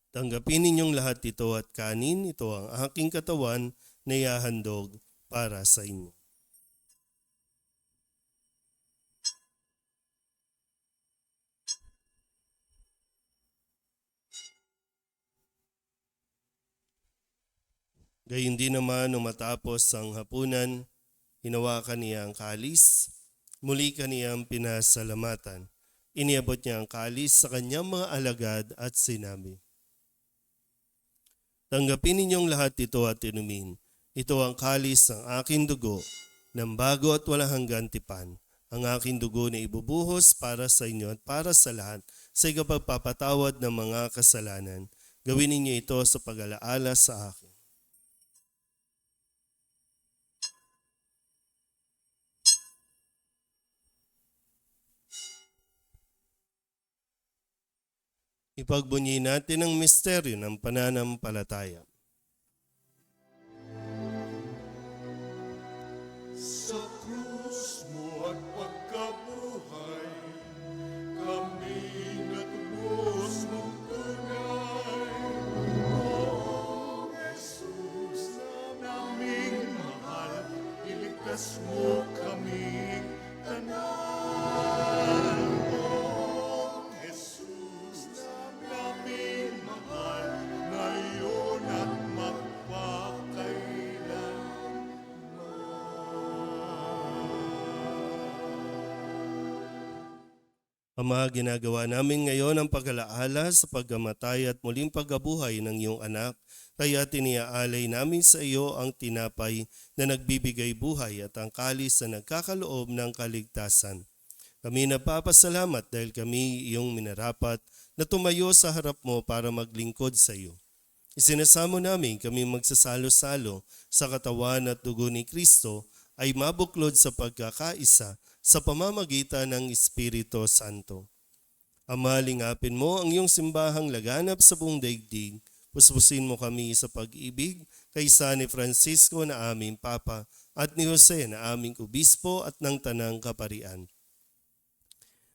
tanggapin ninyong lahat ito at kanin, ito ang aking katawan na ihahandog para sa inyo. Gayun din naman nung matapos ang hapunan, hinawakan niya ang kalis, muli kaniyang pinasalamatan. Iniabot niya ang kalis sa kanyang mga alagad at sinabi, tanggapin ninyong lahat ito at inumin. Ito ang kalis ng aking dugo, ng bago at walang hanggan tipan. Ang aking dugo na ibubuhos para sa inyo at para sa lahat sa ikapagpapatawad ng mga kasalanan. Gawin ninyo ito sa pag-alaala sa akin. Ipagbunyi natin ang misteryo ng pananampalataya. Sa krus mo at pagkabuhay, kami natubos mong tunay. O Jesus, naming mahal, iligtas mo kaming tanan. O Jesus, naming mahal, ngayon at magpakailan. Ama, ginagawa namin ngayon ang pag-alaala sa pagkamatay at muling pagkabuhay ng iyong anak, kaya tiniaalay namin sa iyo ang tinapay na nagbibigay buhay at ang kalis na nagkakaloob ng kaligtasan. Kami napapasalamat dahil kami iyong minarapat na tumayo sa harap mo para maglingkod sa iyo. Isinasamo namin kami magsasalo-salo sa katawan at dugo ni Kristo ay mabuklod sa pagkakaisa sa pamamagitan ng Espiritu Santo. Ama, lingapin mo ang iyong simbahang laganap sa buong daigdig. Puspusin mo kami sa pag-ibig kaysa ni Francisco na aming Papa at ni Jose na aming Obispo at ng Tanang Kaparian.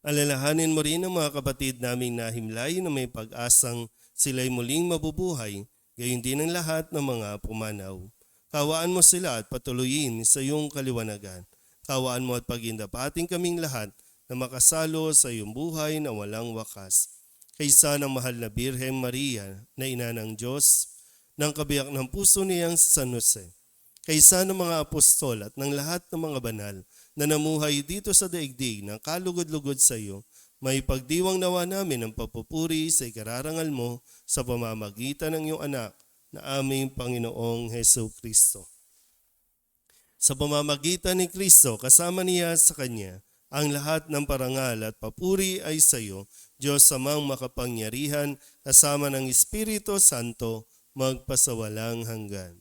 Alalahanin mo rin ang mga kapatid naming nahimlay na may pag-asang sila'y muling mabubuhay, gayon din ang lahat ng mga pumanaw. Kawaan mo sila at patuloyin sa iyong kaliwanagan. Kawaan mo at pagindapating kaming lahat na makasalo sa iyong buhay na walang wakas. Kaysa ng mahal na Birhen Maria na ina ng Diyos, ng kabiyak ng puso niyang si San Jose. Kaysa ng mga apostol at ng lahat ng mga banal na namuhay dito sa daigdig ng kalugod-lugod sa iyo, may pagdiwang nawa namin ang papupuri sa ikararangal mo sa pamamagitan ng iyong anak na aming Panginoong Heso Kristo. Sa pamamagitan ni Kristo, kasama niya sa Kanya, ang lahat ng parangal at papuri ay sa iyo, Diyos Amang makapangyarihan, kasama ng Espiritu Santo, magpasawalang hanggan.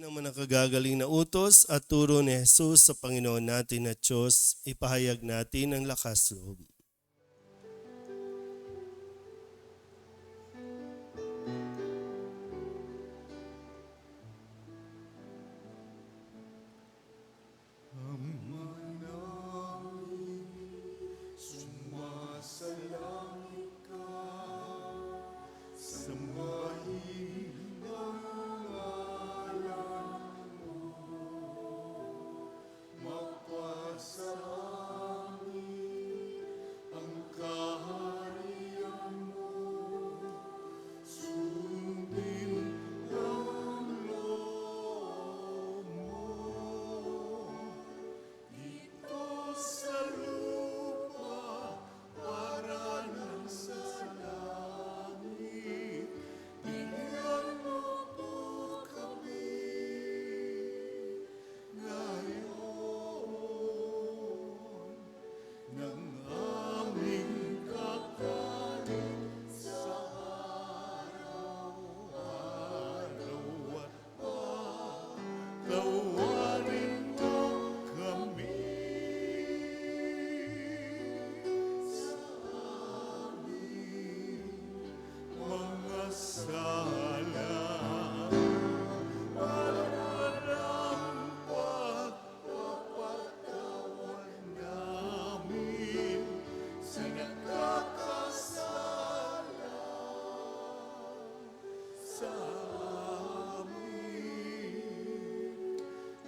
Naman ang kagagaling na utos at turo ni Jesus sa Panginoon natin at Diyos, ipahayag natin ang lakas loob. Sumasalangit ka, sambahin ang ngalan mo. Magpasa amin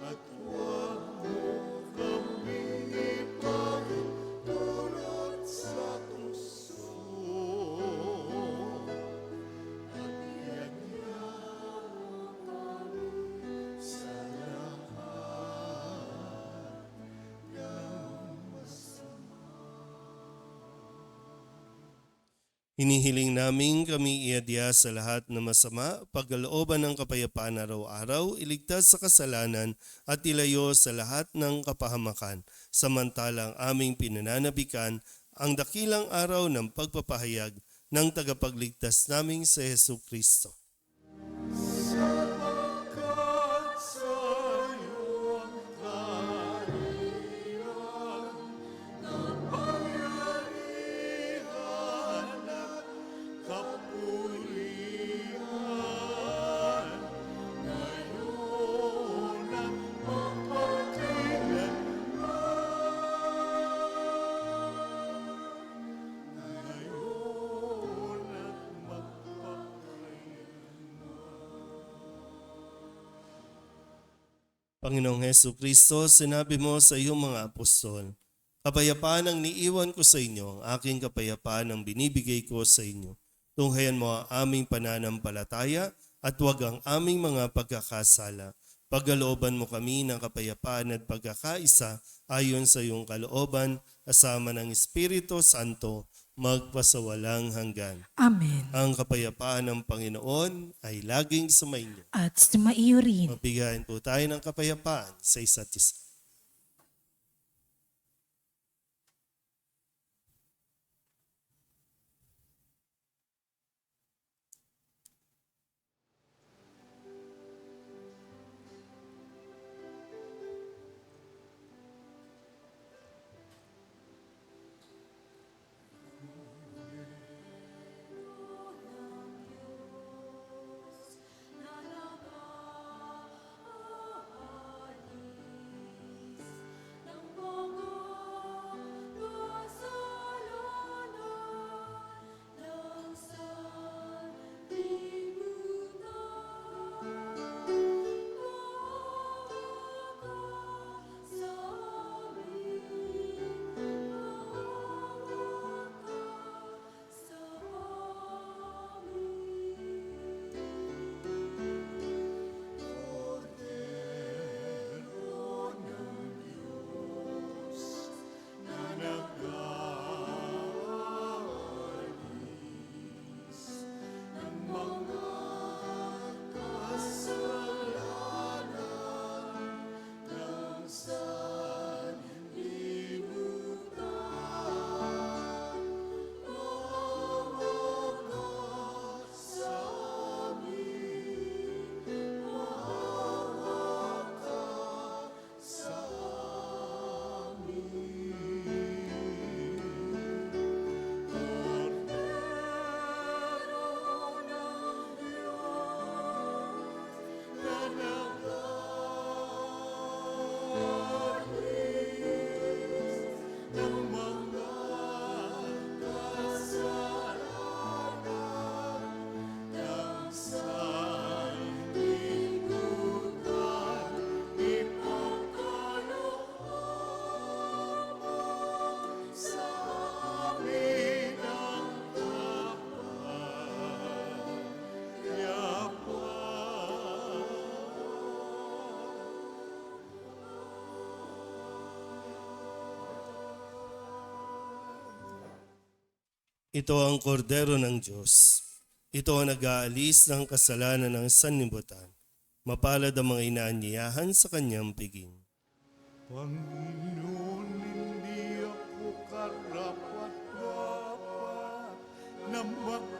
at huwag mo kami ipagtulad sa tuso. At ianyaw mo kami sa lahat ng masama. Hinihiling namin kami iadya sa lahat ng masama, pagkalooban ng kapayapaan araw-araw, iligtas sa kasalanan at ilayo sa lahat ng kapahamakan, samantalang aming pinananabikan ang dakilang araw ng pagpapahayag ng tagapagligtas naming si Jesucristo. Sapagkat sa'yo ang kaharian, kapangyarihan at kapurihan, ngayon at magpakailanman. Ngayon at Panginoong Jesucristo, sinabi mo sa iyong mga apostol, kapayapaan ang niiwan ko sa inyo, ang aking kapayapaan ang binibigay ko sa inyo. Tunghayan mo ang aming pananampalataya at huwag ang aming mga pagkakasala. Pagkalooban mo kami ng kapayapaan at pagkakaisa ayon sa iyong kalooban, kasama ng Espiritu Santo, magpasawalang hanggan. Amen. Ang kapayapaan ng Panginoon ay laging sumainyo. At sumaiyo rin. Mabigayan po tayo ng kapayapaan sa isa't isa. Ito ang kordero ng Diyos. Ito ang nag-aalis ng kasalanan ng sanlibutan. Mapalad ang mga inaanyayahan sa kanyang piging. Panginoon, hindi ako karapat-dapat na magpatuloy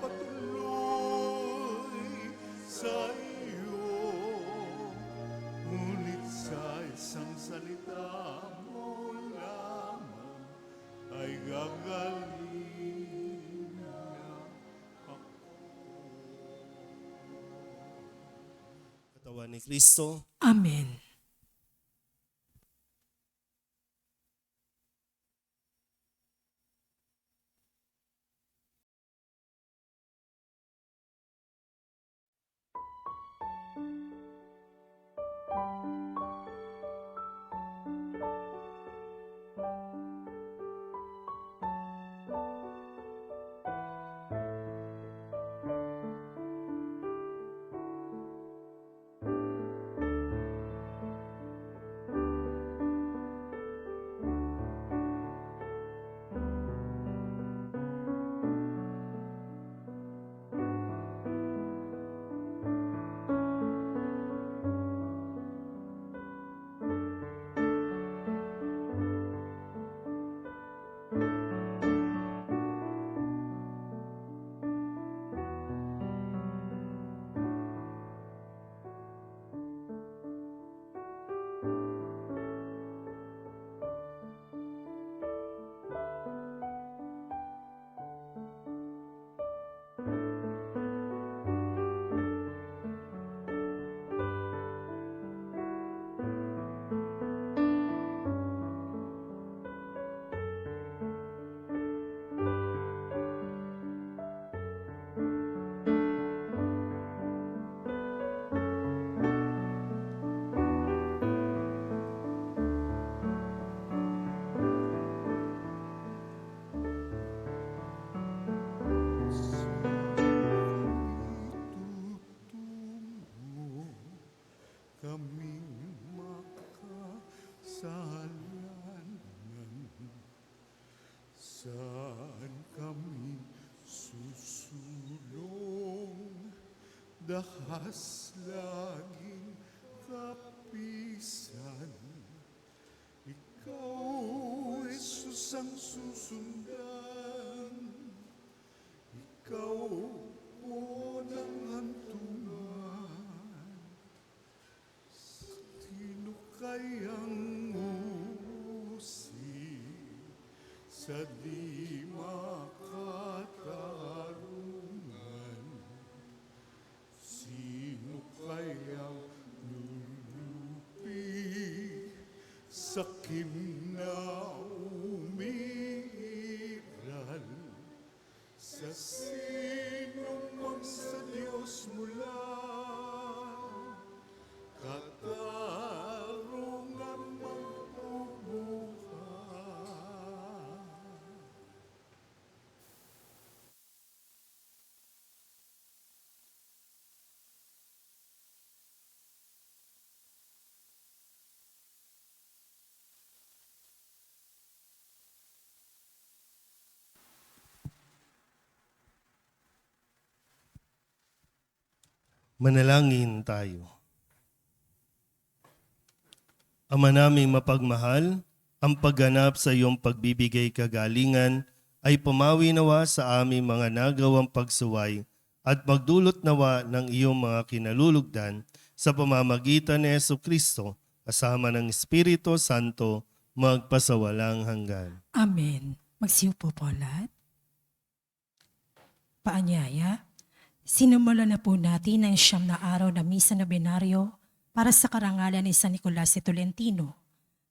sa iyo. Ngunit sa isang salita mo lamang ay gagaling na ako. Katawan ni Kristo, Amen. kaming makasalanan. Saan kami susulong? Dahas laging kapisan. Ikaw, Jesus, ang susundan. Ikaw po ng hantungan. Sino kayang usi sa di makatarungan? Sino kayang lulupi sa na umiiral? Sa sino mang sa Diyos mula, katarungan magbubuhay. Manalangin tayo. Ama naming mapagmahal, ang pagganap sa iyong pagbibigay kagalingan ay pumawi nawa sa aming mga nagawang pagsuway at magdulot nawa ng iyong mga kinalulugdan sa pamamagitan ni Jesucristo kasama ng Espiritu Santo magpasawalang hanggan. Amen. Magsiupo po lahat. Paanyaya, sinumula na po natin ang 9 na araw na misa nobenaryo para sa karangalan ni San Nicolas de Tolentino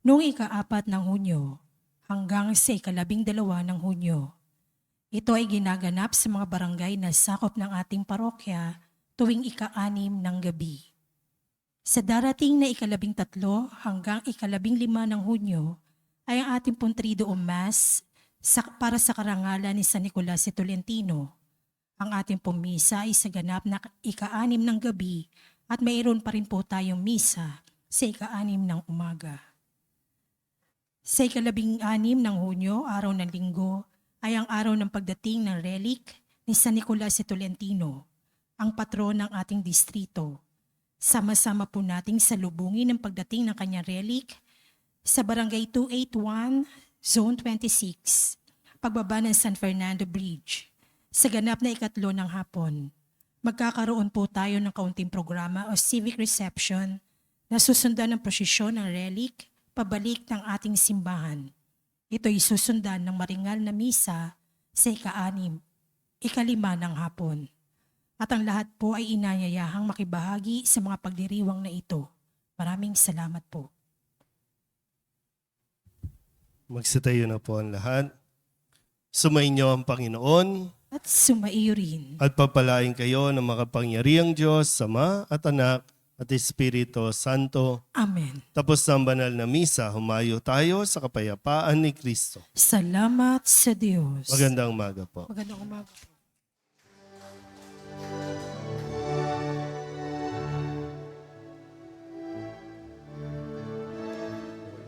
noong ika-4 ng Hunyo hanggang sa ika-12 ng Hunyo. Ito ay ginaganap sa mga barangay na sakop ng ating parokya tuwing ika-6 ng gabi. Sa darating na ika-13 hanggang ika-15 ng Hunyo ay ang ating puntrido o mass para sa karangalan ni San Nicolas de Tolentino. Ang ating pumisa ay sa ganap na ika-6 ng gabi at mayroon pa rin po tayong misa sa ika-6 ng umaga. Sa ika-16 ng Hunyo, araw ng linggo, ay ang araw ng pagdating ng relic ni San Nicolas de Tolentino, ang patron ng ating distrito. Sama-sama po nating salubungin ang pagdating ng kanyang relic sa Barangay 281, Zone 26, pagbaba ng San Fernando Bridge. Sa ganap na ika-3 ng hapon, magkakaroon po tayo ng kaunting programa o civic reception na susundan ng prosesyon ng relic pabalik ng ating simbahan. Ito'y susundan ng maringal na misa sa ika-6, ika-5 ng hapon. At ang lahat po ay inanyayahang makibahagi sa mga pagdiriwang na ito. Maraming salamat po. Magsitayo na po ang lahat. Sumainyo ang Panginoon At sumaiyo rin. at papalain kayo ng makapangyarihang Diyos, Ama at Anak at Espiritu Santo. Amen. Tapos ang banal na misa, humayo tayo sa kapayapaan ni Kristo. Salamat sa Diyos. Magandang umaga po. Magandang umaga po.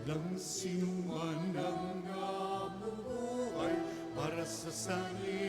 Walang sinuman ang nabubuhay para sa sanlibutan